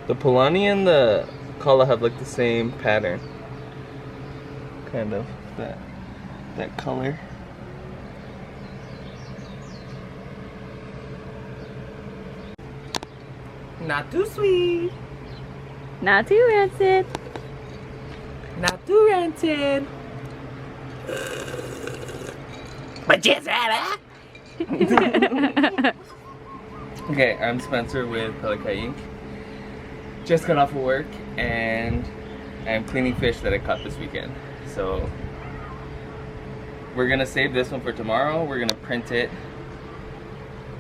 The polani and the kala have like the same pattern. Kind of that color. Not too sweet. Not too rancid. Not too rancid. But just right. Okay, I'm Spencer with Pelekai Inc. Just got off of work and I'm cleaning fish that I caught this weekend. So we're gonna save this one for tomorrow. We're gonna print it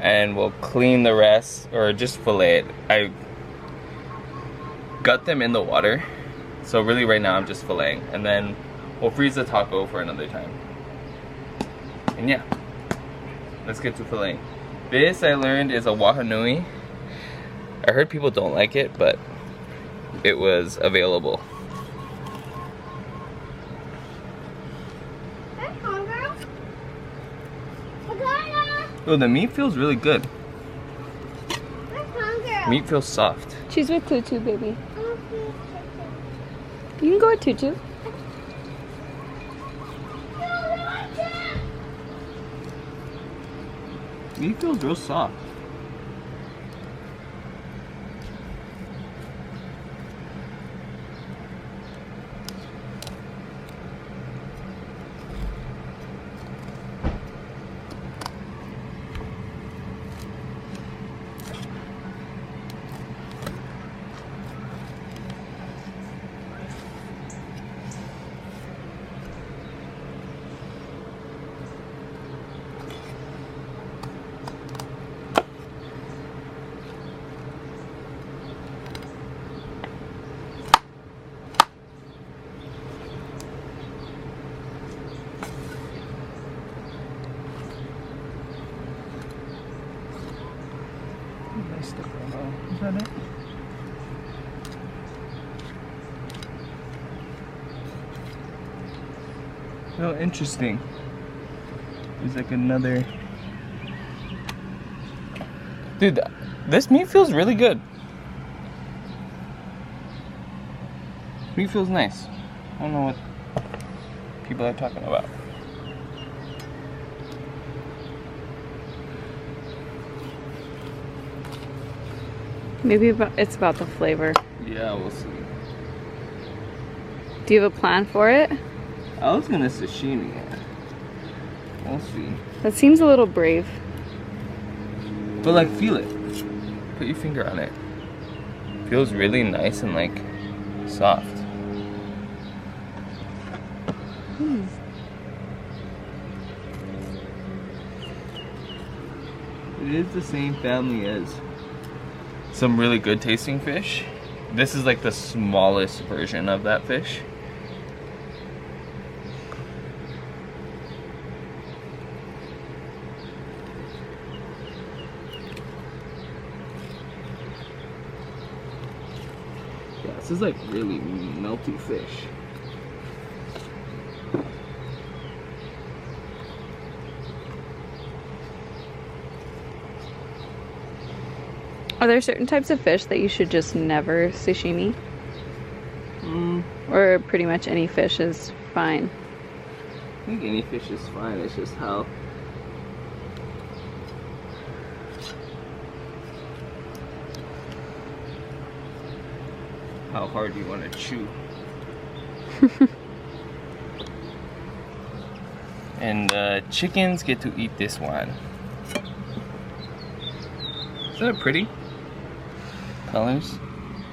and we'll clean the rest, or just fillet it. I got them in the water, so really right now I'm just filleting, and then we'll freeze the taco for another time. And yeah, let's get to filleting. This, I learned, is a wahanui. I heard people don't like it, but it was available. Oh, the meat feels really good. Meat feels soft. She's with Tutu, baby. You can go with Tutu. Meat feels real soft. Nice stuff. Is that it? Oh, interesting. There's like another. Dude, this meat feels really good. Meat feels nice. I don't know what people are talking about. Maybe it's about the flavor. Yeah, we'll see. Do you have a plan for it? I was gonna sashimi it. We'll see. That seems a little brave. But like, feel it. Put your finger on it. Feels really nice and like soft. It is the same family as some really good tasting fish. This is like the smallest version of that fish. Yeah, this is like really melty fish. Are there certain types of fish that you should just never sashimi? Or pretty much any fish is fine? I think any fish is fine, it's just how hard you want to chew. And chickens get to eat this one. Isn't that pretty? Colors.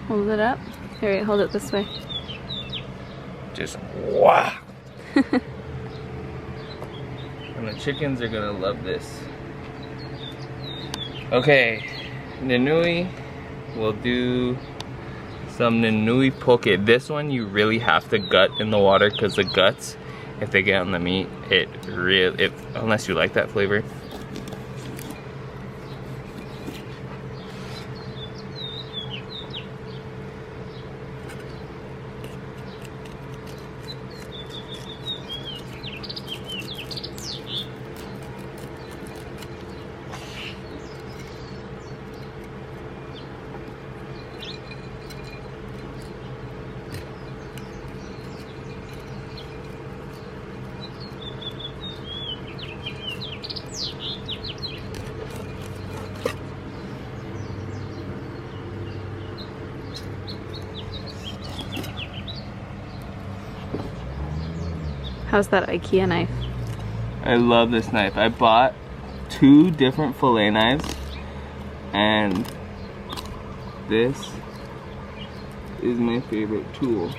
Hold it up. Here, wait, hold it this way. Just wow. And the chickens are gonna love this. Okay, nanui. We'll do some nanui poke. This one you really have to gut in the water because the guts, if they get on the meat, unless you like that flavor. How's that IKEA knife? I love this knife. I bought 2 different fillet knives, and this is my favorite tool.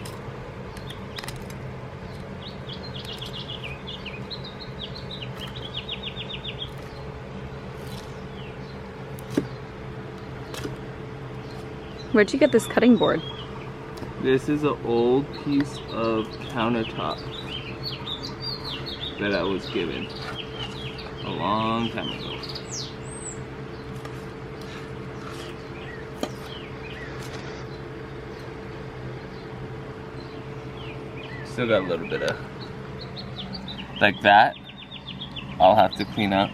Where'd you get this cutting board? This is an old piece of countertop that I was given a long time ago. Still got a little bit of like that. I'll have to clean up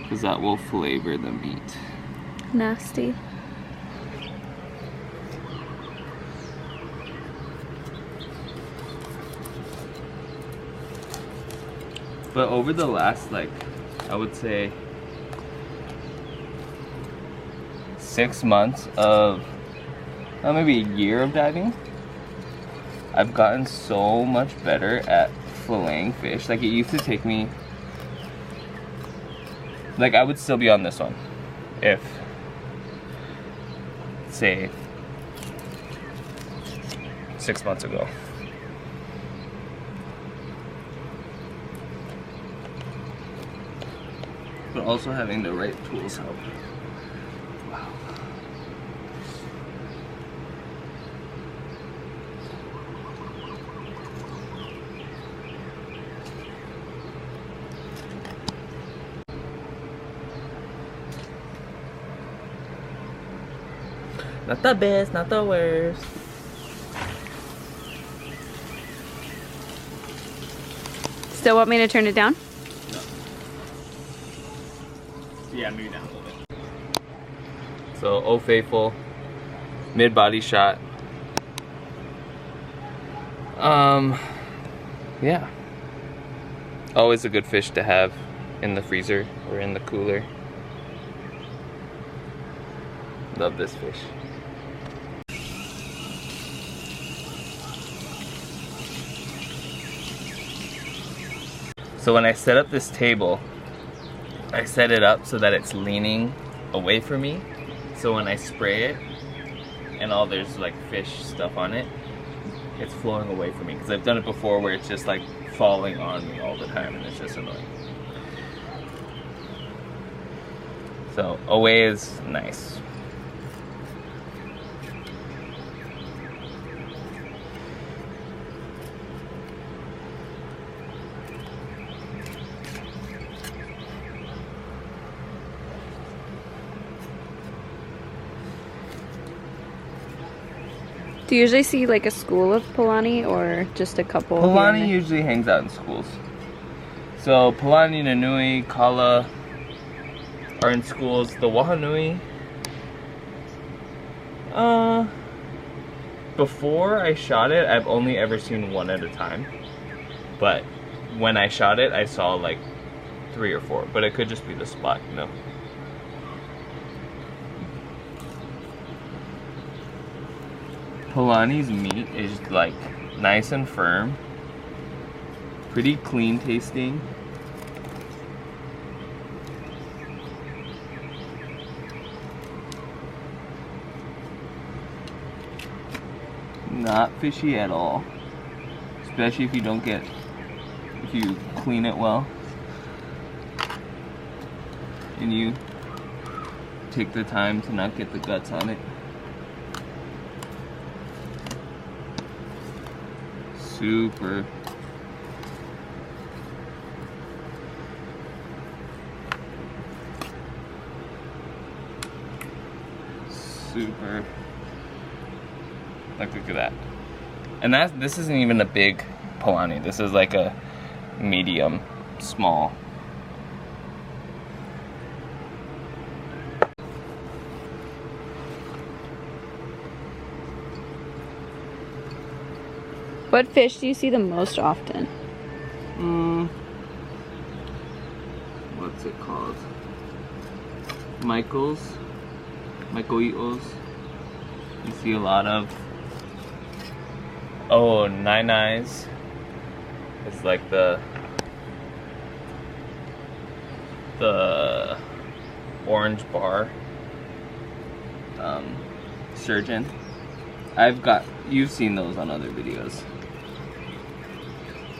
because that will flavor the meat. Nasty. But over the last, like, I would say 6 months of, maybe a year of diving, I've gotten so much better at filleting fish. Like, it used to take me, like, I would still be on this one if, say, 6 months ago. But also having the right tools help. Wow. Not the best, not the worst. Still want me to turn it down? Yeah, maybe down a little bit. So, Oh Faithful, mid-body shot. Yeah. Always a good fish to have in the freezer or in the cooler. Love this fish. So when I set up this table, I set it up so that it's leaning away from me. So when I spray it and all there's like fish stuff on it, it's flowing away from me. Because I've done it before where it's just like falling on me all the time and it's just annoying. So away is nice. Do you usually see like a school of Polani or just a couple? Polani usually hangs out in schools. So Polani, Nanui, Kala are in schools. The wahanui, before I shot it, I've only ever seen one at a time. But when I shot it, I saw like 3 or 4. But it could just be the spot, you know. Polani's meat is like nice and firm, pretty clean tasting. Not fishy at all, especially if you clean it well and you take the time to not get the guts on it. Super. Super. Like, look at that. And this isn't even a big Polani. This is like a medium, small. What fish do you see the most often? What's it called? Michael's. You see a lot of. Oh, nine eyes. It's like the orange bar surgeon. You've seen those on other videos,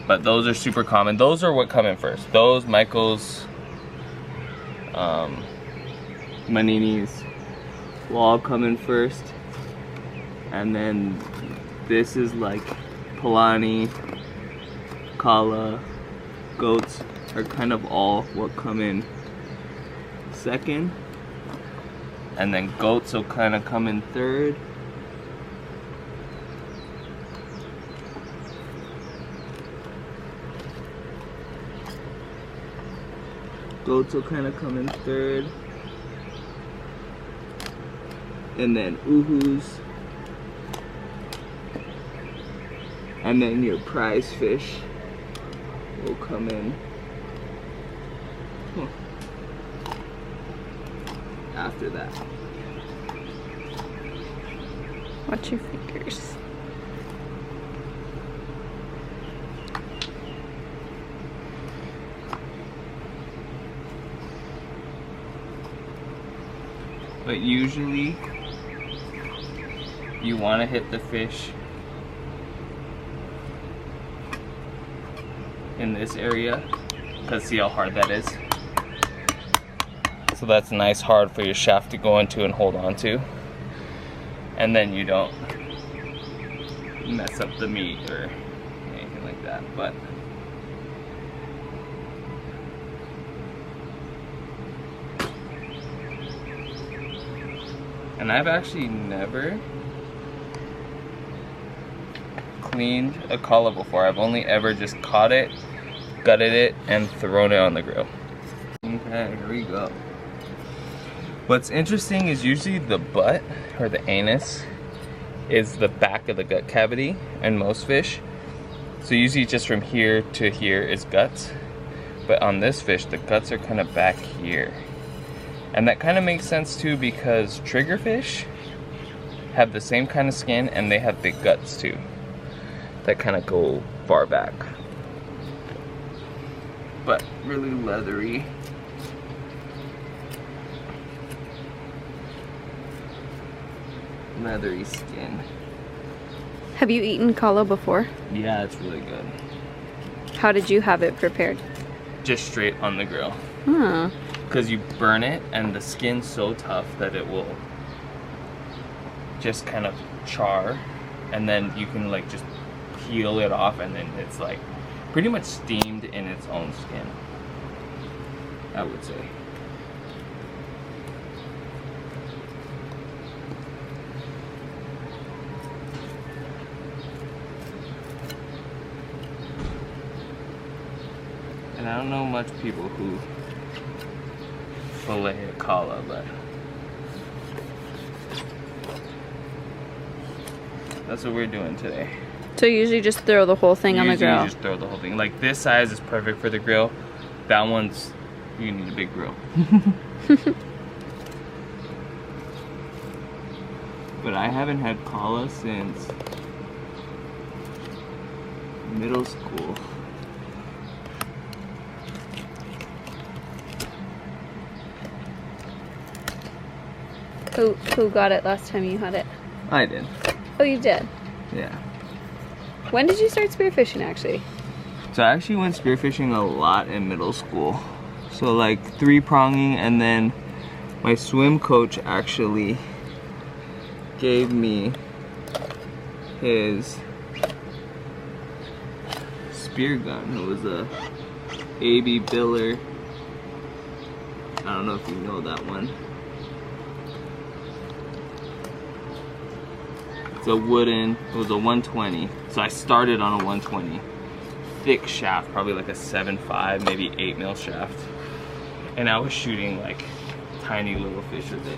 but those are super common. Those are what come in first. Those, Michael's, Manini's will all come in first, and then this is like Polani, Kala, goats are kind of all what come in second, and then goats will kind of come in third. Goats will kind of come in third, and then uhus, and then your prize fish will come in after that. Watch your fingers. But usually you want to hit the fish in this area, because see how hard that is? So that's nice hard for your shaft to go into and hold on to, and then you don't mess up the meat or anything like that. But and I've actually never cleaned a collab before. I've only ever just caught it, gutted it, and thrown it on the grill. Okay, here we go. What's interesting is usually the butt, or the anus, is the back of the gut cavity in most fish. So usually just from here to here is guts. But on this fish, the guts are kind of back here. And that kind of makes sense too, because triggerfish have the same kind of skin and they have big guts too, that kind of go far back. But really leathery. Leathery skin. Have you eaten kala before? Yeah, it's really good. How did you have it prepared? Just straight on the grill. Huh. Because you burn it and the skin's so tough that it will just kind of char, and then you can like just peel it off, and then it's like pretty much steamed in its own skin, I would say. And I don't know much people who fillet a kala, but that's what we're doing today. So you usually just throw the whole thing on the grill? You just throw the whole thing. Like this size is perfect for the grill. That one's, you need a big grill. But I haven't had kala since middle school. Who got it last time you had it? I did. Oh, you did? Yeah. When did you start spearfishing actually? So I actually went spearfishing a lot in middle school. So like 3-pronging, and then my swim coach actually gave me his spear gun. It was a AB Biller. I don't know if you know that one. It's a wooden, it was a 120. So I started on a 120. Thick shaft, probably like a 7.5, maybe 8 mil shaft. And I was shooting like tiny little fish with it.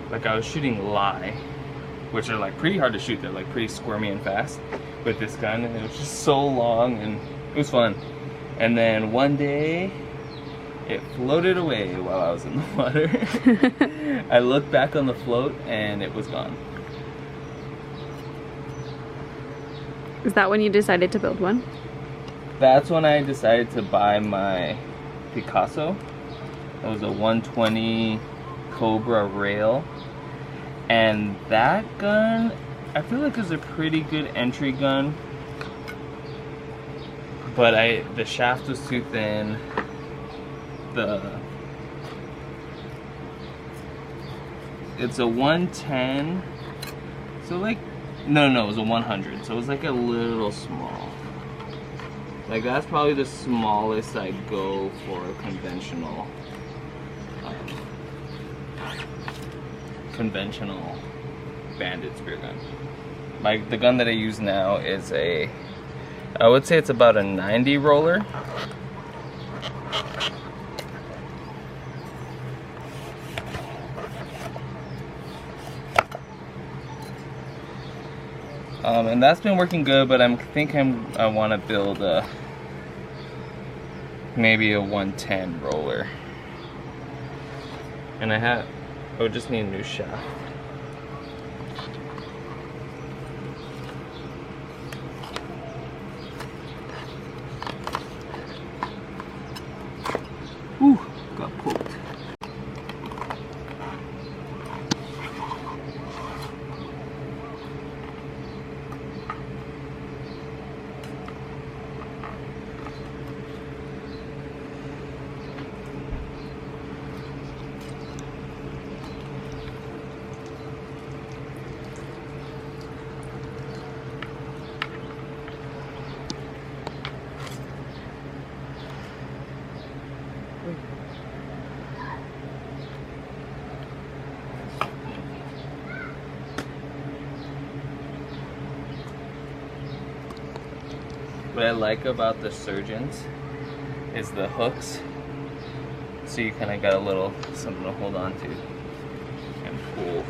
Like I was shooting lie, which are like pretty hard to shoot. They're like pretty squirmy and fast with this gun, and it was just so long, and it was fun. And then one day It floated away while I was in the water. I looked back on the float and it was gone. Is that when you decided to build one? That's when I decided to buy my Picasso. It was a 120 Cobra rail. And that gun, I feel like is a pretty good entry gun. But the shaft was too thin. It's a 110. So like, no, it was a 100. So it was like a little small. Like that's probably the smallest I'd go for a conventional banded spear gun. The gun that I use now is I would say it's about a 90 roller. And that's been working good, but I want to build maybe a 110 roller. And I would just need a new shaft. Ooh, got poked. What I like about the surgeons is the hooks, so you kind of got a little something to hold on to and pull.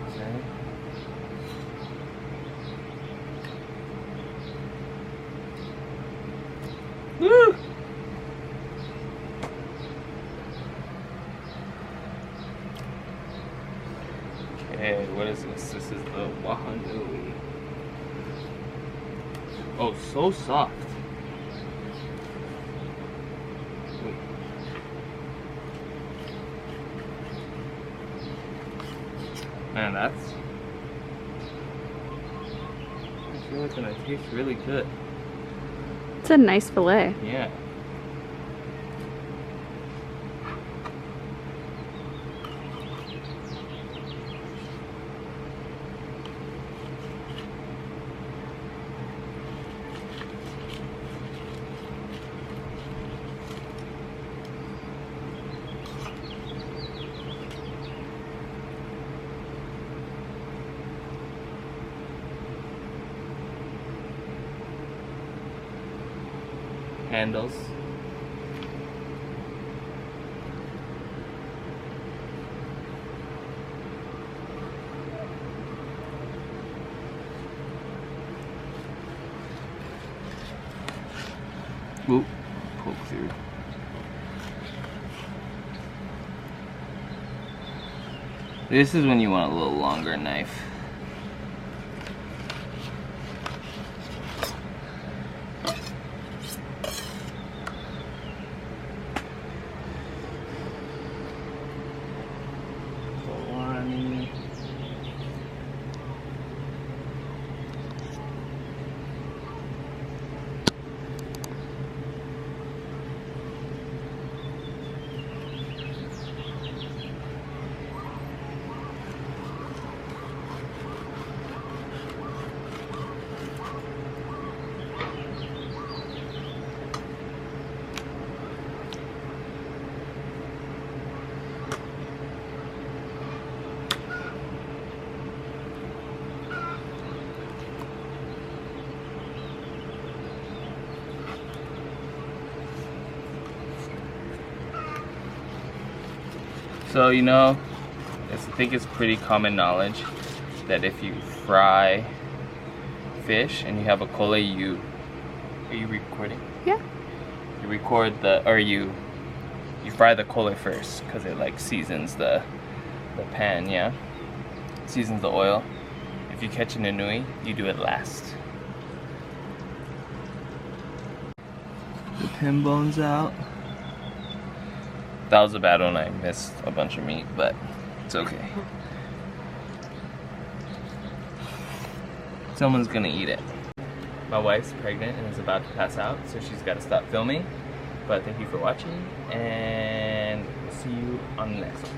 Okay. Woo! Okay, what is this? This is the wahanui. Oh, so soft. Wait. Man, I feel like it tastes really good. It's a nice fillet. Yeah. Handles. Oop, poke through. This is when you want a little longer knife. So, you know, I think it's pretty common knowledge that if you fry fish and you have a collab, are you recording? Yeah. You record you fry the collab first because it like seasons the pan, yeah? Seasons the oil. If you catch an anui, you do it last. The pin bone's out. That was a bad one, I missed a bunch of meat, but it's okay. Someone's gonna eat it. My wife's pregnant and is about to pass out, so she's gotta stop filming. But thank you for watching, and see you on the next one.